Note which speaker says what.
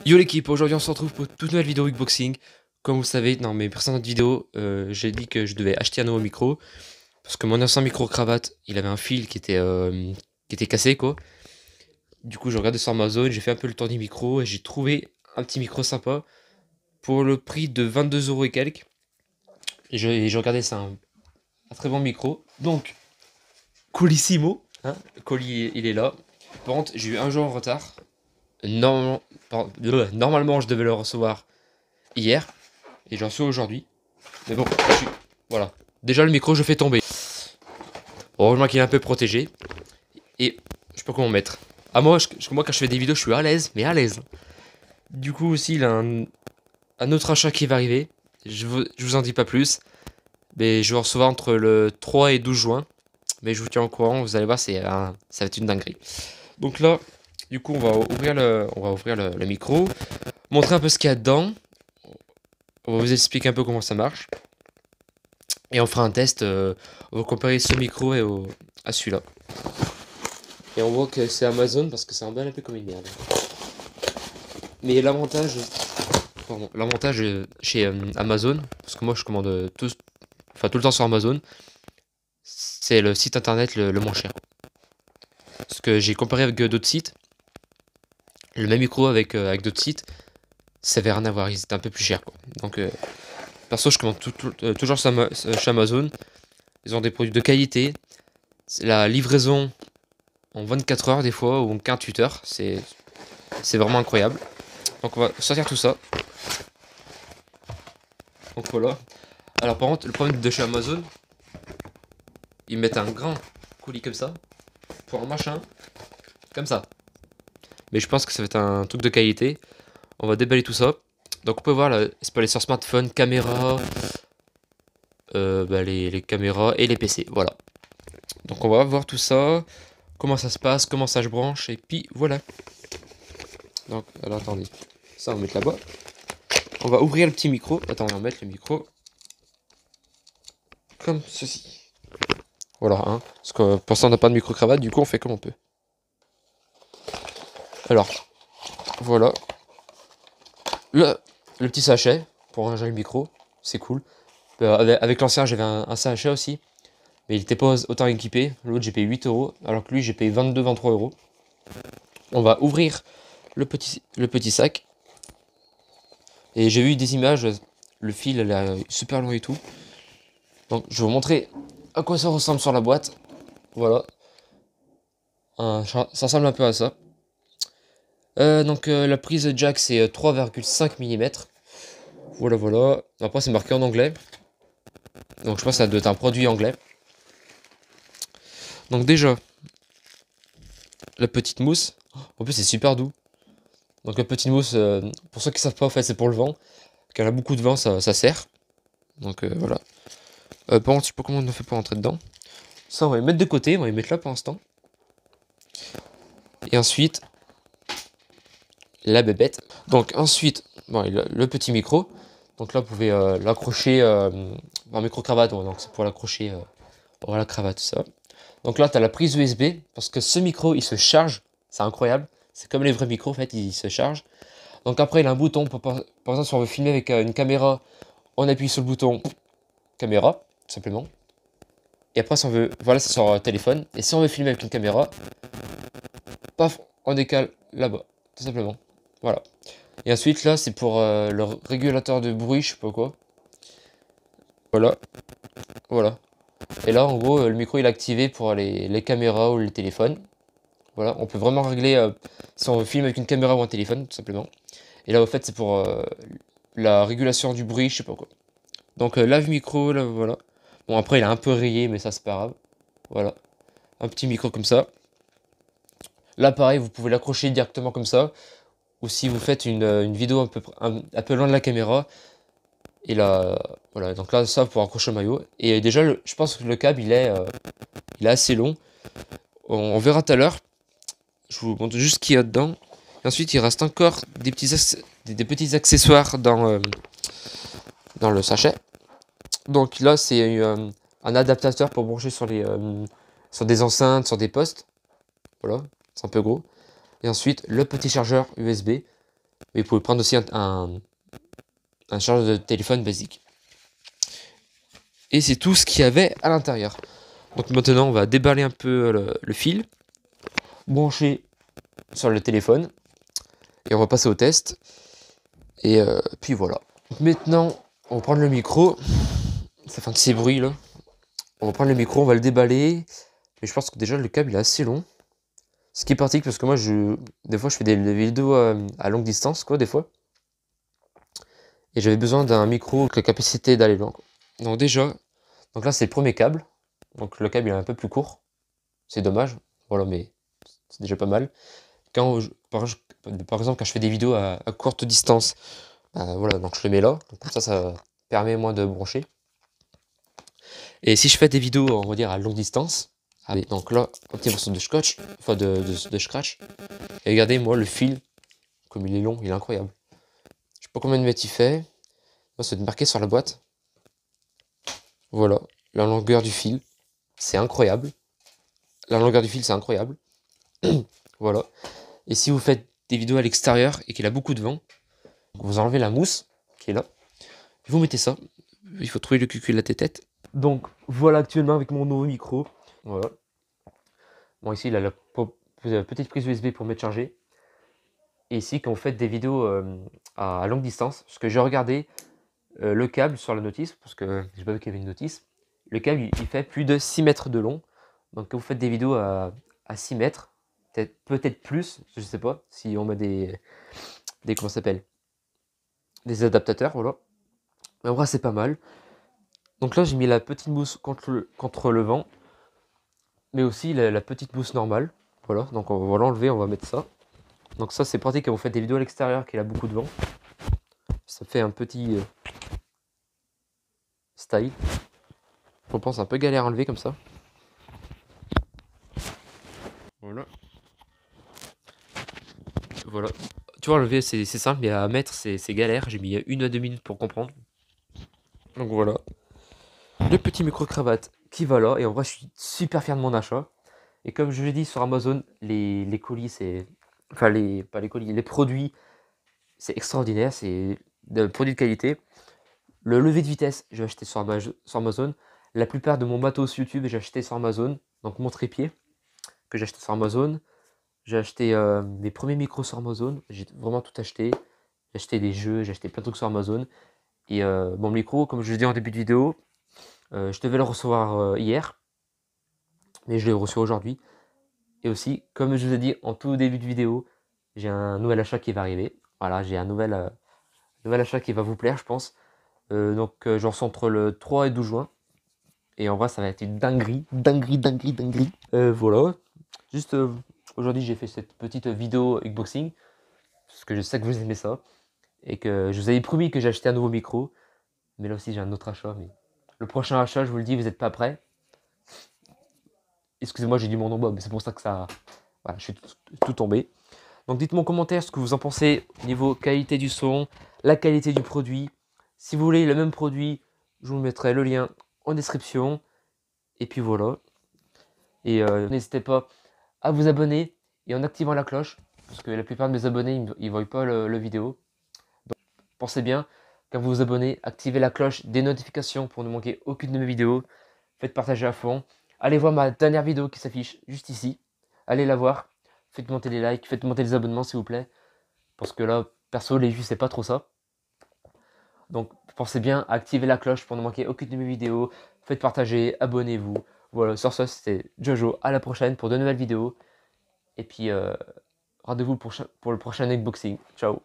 Speaker 1: Yo l'équipe, aujourd'hui on se retrouve pour une toute nouvelle vidéo Xboxing. Comme vous le savez, dans mes précédentes vidéos, j'ai dit que je devais acheter un nouveau micro. Parce que mon ancien micro cravate, il avait un fil qui était cassé quoi. Du coup j'ai regardé sur Amazon, j'ai fait un peu le tour du micro et j'ai trouvé un petit micro sympa pour le prix de 22 euros et quelques. Et j'ai regardé, c'est un très bon micro. Donc, Colissimo, hein, le colis il est là. Par contre, j'ai eu un jour en retard. Normalement, normalement je devais le recevoir hier. Et j'en suis aujourd'hui. Mais bon, voilà. Déjà le micro je fais tomber. Heureusement qu'il est un peu protégé. Et je sais pas comment mettre. Ah moi quand je fais des vidéos je suis à l'aise, mais à l'aise. Du coup aussi il a un autre achat qui va arriver. Je vous en dis pas plus. Mais je vais recevoir entre le 3 et 12 juin. Mais je vous tiens au courant, vous allez voir, ça va être une dinguerie. Donc là, du coup on va ouvrir le micro. Montrer un peu ce qu'il y a dedans. On va vous expliquer un peu comment ça marche. Et on fera un test, on va comparer ce micro à celui-là. Et on voit que c'est Amazon parce que c'est emballé un peu comme une merde. Mais l'avantage chez Amazon, parce que moi je commande tout le temps sur Amazon, c'est le site internet le moins cher. Parce que j'ai comparé avec d'autres sites, le même micro avec d'autres sites, ça avait rien à voir, ils étaient un peu plus chers quoi. Donc perso je commande toujours chez Amazon, ils ont des produits de qualité, la livraison en 24 heures des fois ou en 48 heures, c'est vraiment incroyable. Donc on va sortir tout ça. Donc voilà. Alors par contre, le problème de chez Amazon, ils mettent un grand colis comme ça, pour un machin, comme ça. Mais je pense que ça va être un truc de qualité. On va déballer tout ça. Donc on peut voir, là, c'est pour aller sur smartphone, caméra, les caméras et les PC, voilà. Donc on va voir tout ça, comment ça se passe, comment ça se branche, et puis voilà. Donc, alors attendez, ça on va mettre là-bas. On va ouvrir le petit micro. Attends, on va mettre le micro comme ceci. Voilà, hein. Parce que pour ça on n'a pas de micro-cravate, du coup on fait comme on peut. Alors, voilà. Le petit sachet pour ranger le micro, c'est cool. Avec l'ancien j'avais un sachet aussi. Mais il était pas autant équipé. L'autre j'ai payé 8 euros. Alors que lui j'ai payé 22-23 euros. On va ouvrir le petit sac. Et j'ai vu des images. Le fil elle est super long et tout. Donc je vais vous montrer à quoi ça ressemble sur la boîte. Voilà. Ça ressemble un peu à ça. La prise jack c'est 3,5 mm. Voilà, voilà. Après c'est marqué en anglais. Donc je pense que ça doit être un produit anglais. Donc déjà, la petite mousse. En plus c'est super doux. Donc la petite mousse, pour ceux qui savent pas, en fait c'est pour le vent. Quand elle a beaucoup de vent, ça sert. Donc voilà. Par contre, je sais pas comment on a fait pour rentrer dedans. Ça on va les mettre de côté, on va les mettre là pour l'instant. Et ensuite, la bébête. Donc ensuite, bon, le petit micro. Donc là, vous pouvez l'accrocher en micro-cravate. Donc c'est pour l'accrocher à la cravate, tout ça. Donc là, tu as la prise USB. Parce que ce micro, il se charge. C'est incroyable. C'est comme les vrais micros, en fait, il se charge. Donc après, il a un bouton. Par exemple, si on veut filmer avec une caméra, on appuie sur le bouton caméra, tout simplement. Et après, si on veut, voilà, c'est sur téléphone. Et si on veut filmer avec une caméra, paf, on décale là-bas, tout simplement. Voilà. Et ensuite, là, c'est pour le régulateur de bruit, je sais pas quoi. Voilà. Voilà. Et là, en gros, le micro, il est activé pour les caméras ou les téléphones. Voilà. On peut vraiment régler si on filme avec une caméra ou un téléphone, tout simplement. Et là, au fait, c'est pour la régulation du bruit, je sais pas quoi. Donc, lave micro, là, voilà. Bon, après, il est un peu rayé, mais ça, c'est pas grave. Voilà. Un petit micro comme ça. Là, pareil, vous pouvez l'accrocher directement comme ça. Ou si vous faites une vidéo un peu loin de la caméra. Et là, voilà, donc là, ça pour accrocher le maillot. Et déjà, je pense que le câble, il est assez long. On verra tout à l'heure. Je vous montre juste ce qu'il y a dedans. Et ensuite, il reste encore des petits accessoires dans le sachet. Donc là, c'est un adaptateur pour brancher sur des enceintes, sur des postes. Voilà, c'est un peu gros. Et ensuite, le petit chargeur USB. Mais vous pouvez prendre aussi un chargeur de téléphone basique. Et c'est tout ce qu'il y avait à l'intérieur. Donc maintenant, on va déballer un peu le fil, brancher sur le téléphone, et on va passer au test. Et puis voilà. Donc maintenant, on va prendre le micro. Ça fait un petit bruit là. On va prendre le micro, on va le déballer. Mais je pense que déjà le câble il est assez long. Ce qui est pratique parce que moi, des fois, je fais des vidéos à longue distance, quoi, des fois. Et j'avais besoin d'un micro avec la capacité d'aller loin, quoi. Donc déjà, donc là c'est le premier câble. Donc le câble il est un peu plus court. C'est dommage. Voilà, mais c'est déjà pas mal. Par exemple, quand je fais des vidéos à courte distance, voilà, donc je le mets là. Donc comme ça permet moins de brancher. Et si je fais des vidéos, on va dire, à longue distance, donc là, un petit morceau de scotch, enfin de scratch. Et regardez, moi, le fil, comme il est long, il est incroyable. Je sais pas combien de mètres il fait. C'est marqué sur la boîte. Voilà, la longueur du fil, c'est incroyable. La longueur du fil, c'est incroyable. Voilà. Et si vous faites des vidéos à l'extérieur et qu'il a beaucoup de vent, vous enlevez la mousse qui est là. Vous mettez ça. Il faut trouver le cucul de la tête. Donc voilà actuellement avec mon nouveau micro. Voilà. Bon, ici il a la petite prise USB pour mettre chargé. Et ici, quand vous faites des vidéos à longue distance, parce que j'ai regardé le câble sur la notice, parce que j'ai pas vu qu'il y avait une notice. Le câble il fait plus de 6 mètres de long. Donc quand vous faites des vidéos à 6 mètres, peut-être plus, je sais pas, si on met des comment ça s'appelle, des adaptateurs, voilà. Mais en vrai c'est pas mal. Donc là j'ai mis la petite mousse contre le vent, mais aussi la petite mousse normale. Voilà, donc on va l'enlever, on va mettre ça. Donc ça c'est pratique quand vous faites des vidéos à l'extérieur qu'il a beaucoup de vent. Ça fait un petit style. Je pense un peu galère à enlever comme ça. Voilà. Voilà. Tu vois, enlever c'est simple, mais à mettre c'est galère. J'ai mis 1 à 2 minutes pour comprendre. Donc voilà. Le petit micro-cravate qui va là. Et en vrai, je suis super fier de mon achat. Et comme je l'ai dit sur Amazon, les colis, c'est. Enfin, pas les colis, les produits, c'est extraordinaire. C'est des produits de qualité. Le levier de vitesse, j'ai acheté sur Amazon. La plupart de mon matos YouTube, j'ai acheté sur Amazon. Donc mon trépied, que j'ai acheté sur Amazon. J'ai acheté mes premiers micros sur Amazon. J'ai vraiment tout acheté. J'ai acheté des jeux, j'ai acheté plein de trucs sur Amazon. Et mon micro, comme je l'ai dit en début de vidéo, je devais le recevoir hier. Mais je l'ai reçu aujourd'hui. Et aussi, comme je vous ai dit en tout début de vidéo, j'ai un nouvel achat qui va arriver. Voilà, j'ai un nouvel achat qui va vous plaire, je pense. Donc, j'en reçois entre le 3 et 12 juin. Et en vrai, ça va être une dinguerie. Dinguerie. Voilà. Juste, aujourd'hui, j'ai fait cette petite vidéo unboxing. Parce que je sais que vous aimez ça. Et que je vous avais promis que j'ai acheté un nouveau micro. Mais là aussi, j'ai un autre achat. Mais le prochain achat, je vous le dis, vous n'êtes pas prêts. Excusez-moi, j'ai dit mon nom, mais c'est pour ça que ça. Voilà, je suis tout tombé. Donc dites-moi en commentaire ce que vous en pensez au niveau qualité du son, la qualité du produit. Si vous voulez le même produit, je vous mettrai le lien en description. Et puis voilà. Et n'hésitez pas à vous abonner et en activant la cloche. Parce que la plupart de mes abonnés, ils ne voient pas le vidéo. Donc pensez bien, quand vous vous abonnez, activez la cloche des notifications pour ne manquer aucune de mes vidéos. Faites partager à fond. Allez voir ma dernière vidéo qui s'affiche juste ici. Allez la voir. Faites monter les likes, faites monter les abonnements s'il vous plaît. Parce que là, perso, les vues, c'est pas trop ça. Donc pensez bien à activer la cloche pour ne manquer aucune de mes vidéos. Faites partager, abonnez-vous. Voilà, sur ce, c'était Jojo. À la prochaine pour de nouvelles vidéos. Et puis, rendez-vous pour le prochain unboxing. Ciao.